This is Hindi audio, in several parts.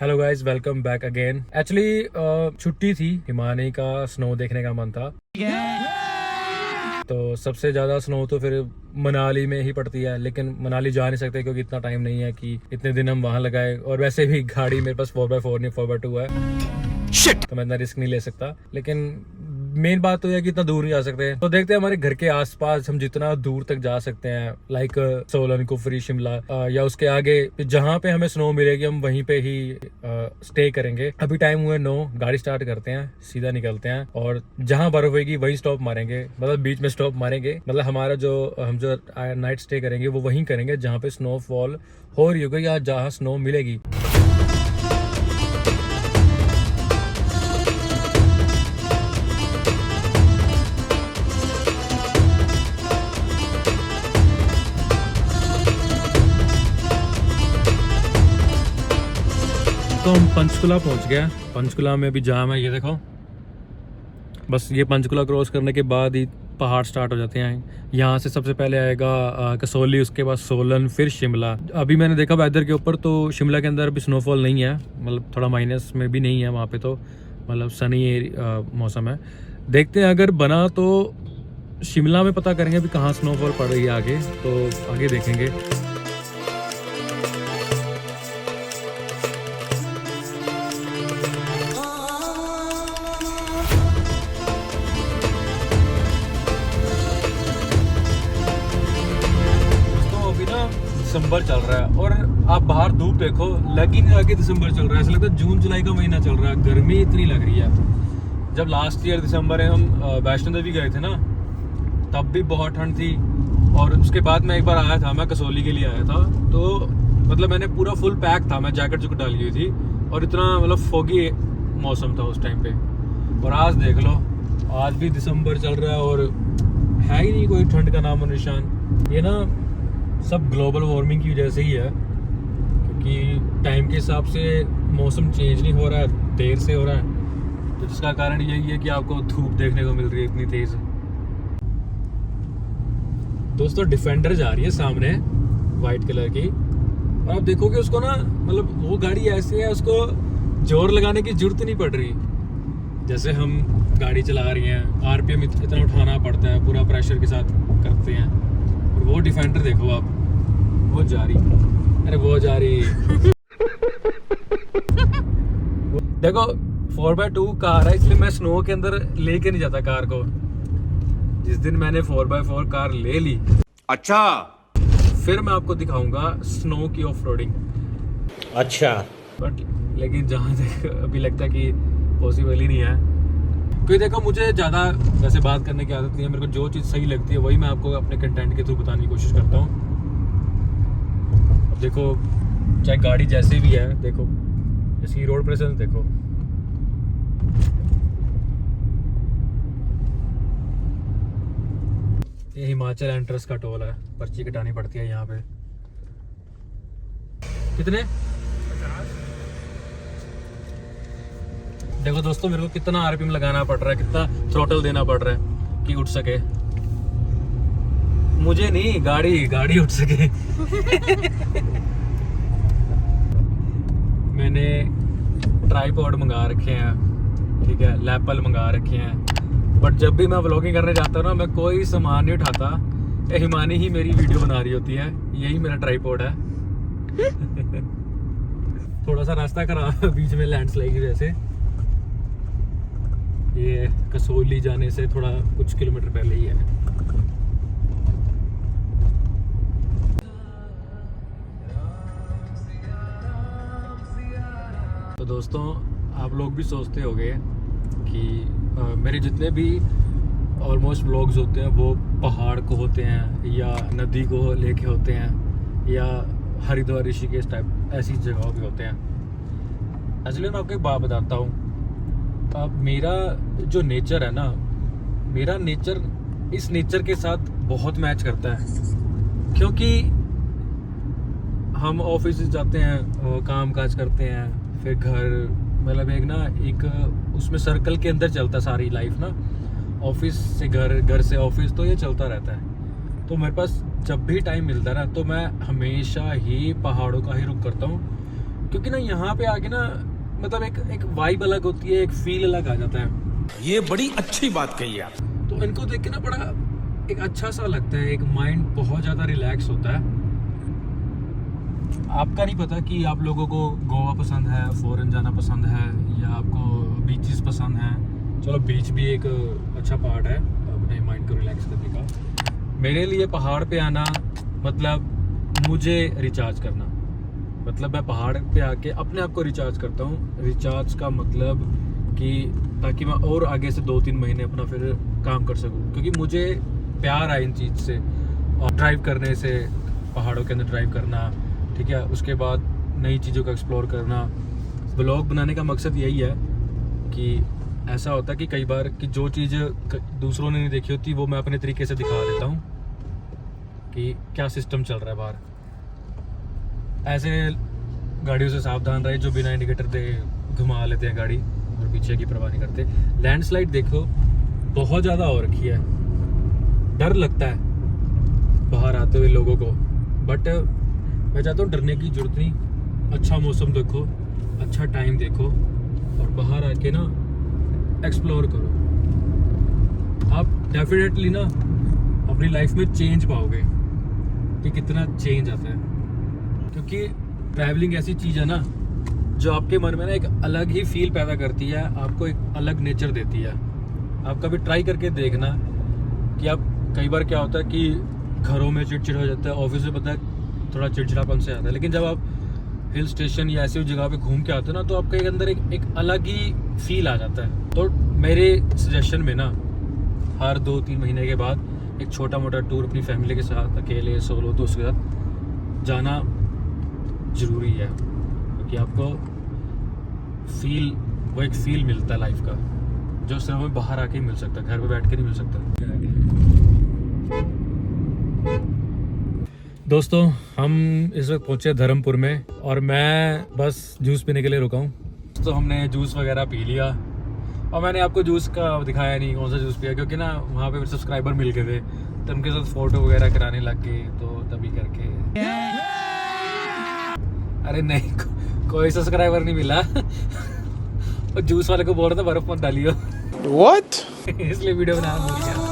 Hello guys, welcome back again. Actually छुट्टी थी, हिमालय का स्नो देखने का मन था। तो सबसे ज्यादा स्नो तो फिर मनाली में ही पड़ती है, लेकिन मनाली जा नहीं सकते क्योंकि इतना टाइम नहीं है कि इतने दिन हम वहां लगाए। और वैसे भी गाड़ी मेरे पास 4x4 नहीं 4x2 है। Shit! तो मैं इतना रिस्क नहीं ले सकता। लेकिन मेन बात तो यह है कि इतना दूर नहीं जा सकते। तो देखते हैं हमारे घर के आसपास हम जितना दूर तक जा सकते हैं, लाइक सोलन, कुफरी, शिमला या उसके आगे जहाँ पे हमें स्नो मिलेगी हम वहीं पे ही स्टे करेंगे। अभी टाइम हुए 9, गाड़ी स्टार्ट करते हैं, सीधा निकलते हैं और जहाँ बर्फ होगी वहीं स्टॉप मारेंगे। मतलब बीच में स्टॉप मारेंगे, मतलब हमारा हम जो नाइट स्टे करेंगे वो वहीं करेंगे जहाँ पे स्नोफॉल हो रही होगी या जहाँ स्नो मिलेगी। तो हम पंचकुला पहुंच गए। पंचकुला में भी जाम है, ये देखो। बस ये पंचकुला क्रॉस करने के बाद ही पहाड़ स्टार्ट हो जाते हैं। यहाँ से सबसे पहले आएगा कसौली, उसके बाद सोलन, फिर शिमला। अभी मैंने देखा वेदर के ऊपर तो शिमला के अंदर अभी स्नोफॉल नहीं है, मतलब थोड़ा माइनस में भी नहीं है वहाँ पे, तो मतलब सनी मौसम है। देखते हैं अगर बना तो शिमला में पता करेंगे अभी कहाँ स्नोफॉल पड़ रही है आगे, तो आगे देखेंगे। दिसंबर चल रहा है और आप बाहर धूप देखो, लग ही नहीं रहा कि दिसंबर चल रहा है। ऐसा लगता है जून जुलाई का महीना चल रहा है, गर्मी इतनी लग रही है। जब लास्ट ईयर दिसंबर में हम वैष्णो देवी गए थे ना, तब भी बहुत ठंड थी। और उसके बाद मैं एक बार आया था, मैं कसौली के लिए आया था, तो मतलब मैंने पूरा फुल पैक था, मैं जैकेट जुकेट डाली हुई थी और इतना मतलब फोगी मौसम था उस टाइम पे। और आज देख लो, आज भी दिसंबर चल रहा है और है ही नहीं कोई ठंड का नामो निशान। ये ना सब ग्लोबल वार्मिंग की वजह से ही है, क्योंकि टाइम के हिसाब से मौसम चेंज नहीं हो रहा है, देर से हो रहा है। तो जिसका कारण यही है कि आपको धूप देखने को मिल रही है इतनी तेज। दोस्तों डिफेंडर जा रही है सामने, वाइट कलर की, और आप देखोगे उसको ना, मतलब वो गाड़ी ऐसी है उसको जोर लगाने की जरूरत नहीं पड़ रही। जैसे हम गाड़ी चला रही हैं, आरपीएम इतना उठाना पड़ता है, पूरा प्रेशर के साथ करते हैं। और वो डिफेंडर देखो आप, वो जा रही, अरे वो जा रही देखो 4x2 कार है, इसलिए मैं स्नो के अंदर लेके नहीं जाता कार को। जिस दिन मैंने 4x4 कार ले ली, अच्छा, फिर मैं आपको दिखाऊंगा स्नो की ऑफ रोडिंग। अच्छा, बट लेकिन जहाँ तक अभी लगता है कि पॉसिबल ही नहीं है, क्योंकि देखो मुझे ज़्यादा वैसे बात करने की आदत नहीं है। मेरे को जो चीज़ सही लगती है वही मैं आपको अपने कंटेंट के थ्रू बताने की कोशिश करता हूँ। अब देखो, चाहे गाड़ी जैसे भी है, देखो इसकी रोड प्रेजेंस देखो। ये हिमाचल एंट्रेंस का टोल है, पर्ची कटानी पड़ती है यहाँ पे। कितने? देखो दोस्तों, मेरे को कितना आरपीएम लगाना पड़ रहा है, कितना थ्रोटल देना पड़ रहा है कि उठ सके। मुझे नहीं, गाड़ी उठ सके। मैंने ट्राइपॉड मंगा रखे हैं, ठीक है, लैपल मंगा रखे हैं। बट जब भी मैं व्लॉगिंग करने जाता हूँ ना, मैं कोई सामान नहीं उठाता। हिमानी ही मेरी वीडियो बना रही होती है, यही मेरा ट्राइपॉड है। थोड़ा सा रास्ता खराब है बीच में लैंडस्लाइड की वजह से। ये कसौली जाने से थोड़ा कुछ किलोमीटर पहले ही है। तो दोस्तों, आप लोग भी सोचते होंगे कि मेरे जितने भी ऑलमोस्ट व्लॉग्स होते हैं वो पहाड़ को होते हैं या नदी को लेके होते हैं या हरिद्वार, ऋषिकेश टाइप ऐसी जगहों पे होते हैं। एक्चुअली मैं आपको एक बात बताता हूँ। अब मेरा जो नेचर है ना, मेरा नेचर इस नेचर के साथ बहुत मैच करता है, क्योंकि हम ऑफिस जाते हैं, काम काज करते हैं, फिर घर, मतलब एक उसमें सर्कल के अंदर चलता सारी लाइफ ना, ऑफिस से घर, घर से ऑफिस, तो ये चलता रहता है। तो मेरे पास जब भी टाइम मिलता है ना, तो मैं हमेशा ही पहाड़ों का ही रुख करता हूँ। क्योंकि ना यहाँ पे आके ना मतलब एक वाइब अलग होती है, एक फील अलग आ जाता है। ये बड़ी अच्छी बात कही आप। तो इनको देख के ना बड़ा एक अच्छा सा लगता है, एक माइंड बहुत ज़्यादा रिलैक्स होता है। आपका नहीं पता कि आप लोगों को गोवा पसंद है, फॉरेन जाना पसंद है, या आपको बीचेस पसंद हैं। चलो बीच भी एक अच्छा पार्ट है अपने माइंड को रिलैक्स करने का। मेरे लिए पहाड़ पे आना मतलब मुझे रिचार्ज करना, मतलब मैं पहाड़ पे आके अपने आप को रिचार्ज करता हूँ। रिचार्ज का मतलब कि ताकि मैं और आगे से 2-3 महीने अपना फिर काम कर सकूँ, क्योंकि मुझे प्यार है इन चीज़ से, और ड्राइव करने से, पहाड़ों के अंदर ड्राइव करना, ठीक है। उसके बाद नई चीज़ों को एक्सप्लोर करना। ब्लॉग बनाने का मकसद यही है कि ऐसा होता है कि कई बार कि जो चीज़ दूसरों ने नहीं देखी होती वो मैं अपने तरीके से दिखा देता हूँ कि क्या सिस्टम चल रहा है बाहर। ऐसे गाड़ियों से सावधान रहे जो बिना इंडिकेटर दे घुमा लेते हैं गाड़ी और पीछे की परवाह नहीं करते। लैंडस्लाइड देखो बहुत ज़्यादा हो रखी है, डर लगता है बाहर आते हुए लोगों को, बट मैं चाहता हूँ डरने की जरूरत नहीं। अच्छा मौसम देखो, अच्छा टाइम देखो, और बाहर आके ना एक्सप्लोर करो। आप डेफिनेटली ना अपनी लाइफ में चेंज पाओगे कि कितना चेंज आता है, क्योंकि ट्रैवलिंग ऐसी चीज़ है ना जो आपके मन में ना एक अलग ही फील पैदा करती है, आपको एक अलग नेचर देती है। आप कभी ट्राई करके देखना कि आप, कई बार क्या होता है कि घरों में चिड़चिड़ हो जाता है, ऑफिस में पता है थोड़ा चिड़चिड़ापन से आता है, लेकिन जब आप हिल स्टेशन या ऐसी जगह पे घूम के आते हो ना तो आपके अंदर एक अलग ही फील आ जाता है। तो मेरे सजेशन में ना हर 2-3 महीने के बाद एक छोटा मोटा टूर अपनी फैमिली के साथ, अकेले, सोलो, दोस्त के साथ जाना ज़रूरी है, क्योंकि आपको वो एक फील मिलता है लाइफ का जो सिर्फ हमें बाहर आके ही मिल सकता है, घर पे बैठ के नहीं मिल सकता। दोस्तों हम इस वक्त पहुंचे धर्मपुर में, और मैं बस जूस पीने के लिए रुका हूँ। तो हमने जूस वगैरह पी लिया, और मैंने आपको जूस का दिखाया नहीं कौन सा जूस पिया, क्योंकि ना वहाँ पे सब्सक्राइबर मिल गए थे तो उनके साथ फ़ोटो वगैरह कराने लग गए, तो तभी करके अरे नहीं कोई सब्सक्राइबर नहीं मिला। और जूस वाले को बोल रहा था बर्फ मत डालियो। What? इसलिए वीडियो बनाना भूल गया।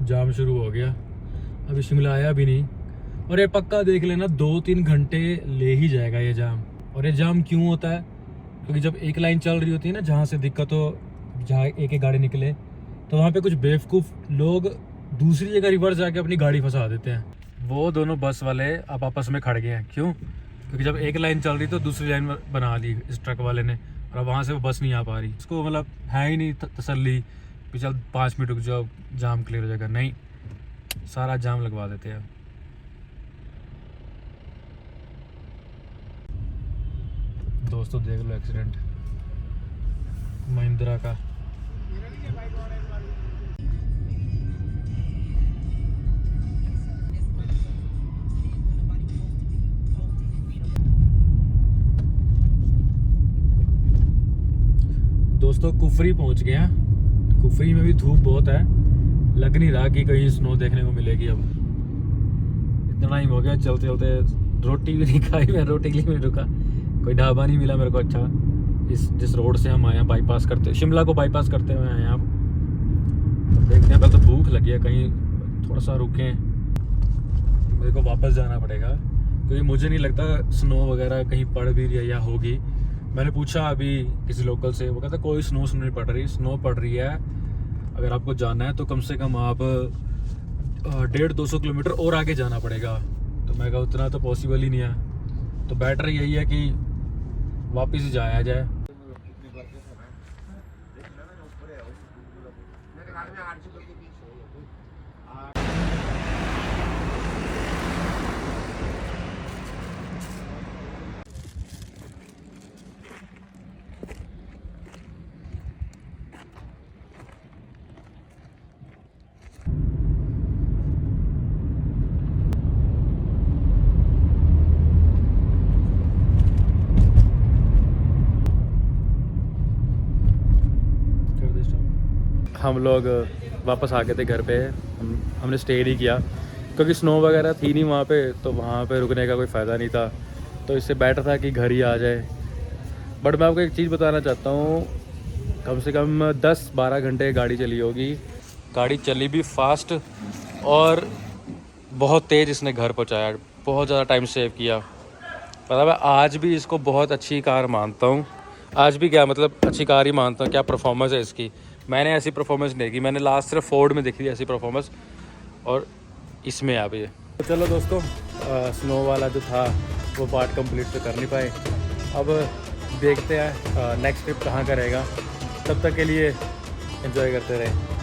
जाम शुरू हो गया, अभी शिमला आया भी नहीं, और ये पक्का देख लेना 2-3 घंटे ले ही जाएगा ये जाम। और ये जाम क्यों होता है? क्योंकि जब एक लाइन चल रही होती है ना जहाँ से दिक्कत हो, जहाँ एक गाड़ी निकले, तो वहाँ पे कुछ बेवकूफ़ लोग दूसरी जगह रिवर्स जाके अपनी गाड़ी फंसा देते हैं। वो दोनों बस वाले अब आपस में खड़ गए हैं। क्यों? क्योंकि जब एक लाइन चल रही तो दूसरी लाइन बना ली इस ट्रक वाले ने, और अब वहाँ से वो बस नहीं आ पा रही। इसको मतलब है ही नहीं तसल्ली कि चल 5 मिनट रुक जाओ, जाम क्लियर हो जाएगा। नहीं, सारा जाम लगवा देते हैं। दोस्तों देख लो एक्सीडेंट महिंद्रा का। दोस्तों कुफरी पहुंच गए हैं। कुफरी में भी धूप बहुत है, लग नहीं रहा कि कहीं स्नो देखने को मिलेगी। अब इतना टाइम हो गया चलते चलते, रोटी भी नहीं खाई मैं, रोटी के लिए नहीं रुका, कोई ढाबा नहीं मिला मेरे को अच्छा। जिस रोड से हम आए हैं बाईपास करते, शिमला को बाईपास करते हुए आए हैं। आप देखते हैं, पहले तो भूख लगी है, कहीं थोड़ा सा रुकें, मेरे को वापस जाना पड़ेगा, क्योंकि मुझे नहीं लगता स्नो वगैरह कहीं पड़ भी रही है या होगी। मैंने पूछा अभी किसी लोकल से, वो कहता कोई स्नो नहीं पड़ रही। स्नो पड़ रही है, अगर आपको जाना है तो कम से कम आप 150-200 किलोमीटर और आगे जाना पड़ेगा। तो मैं कहा उतना तो पॉसिबल ही नहीं है, तो बेटर यही है कि वापस ही जाया जाए। हम लोग वापस आ गए थे घर पे। हमने स्टे नहीं किया क्योंकि स्नो वगैरह थी नहीं वहाँ पे, तो वहाँ पे रुकने का कोई फ़ायदा नहीं था, तो इससे बेटर था कि घर ही आ जाए। बट मैं आपको एक चीज़ बताना चाहता हूँ, कम से कम 10-12 घंटे गाड़ी चली होगी। गाड़ी चली भी फास्ट और बहुत तेज़ इसने घर पहुँचाया, बहुत ज़्यादा टाइम सेव किया। पता मैं आज भी इसको बहुत अच्छी कार मानता हूँ, आज भी क्या मतलब अच्छी कार ही मानता हूँ। क्या परफॉर्मेंस है इसकी, मैंने ऐसी परफॉर्मेंस नहीं की, मैंने लास्ट सिर्फ फोर्ड में देखी थी ऐसी परफॉर्मेंस, और इसमें आ भी है। तो चलो दोस्तों, स्नो वाला जो था वो पार्ट कंप्लीट तो कर नहीं पाए। अब देखते हैं नेक्स्ट ट्रिप कहाँ का रहेगा। तब तक के लिए एंजॉय करते रहें।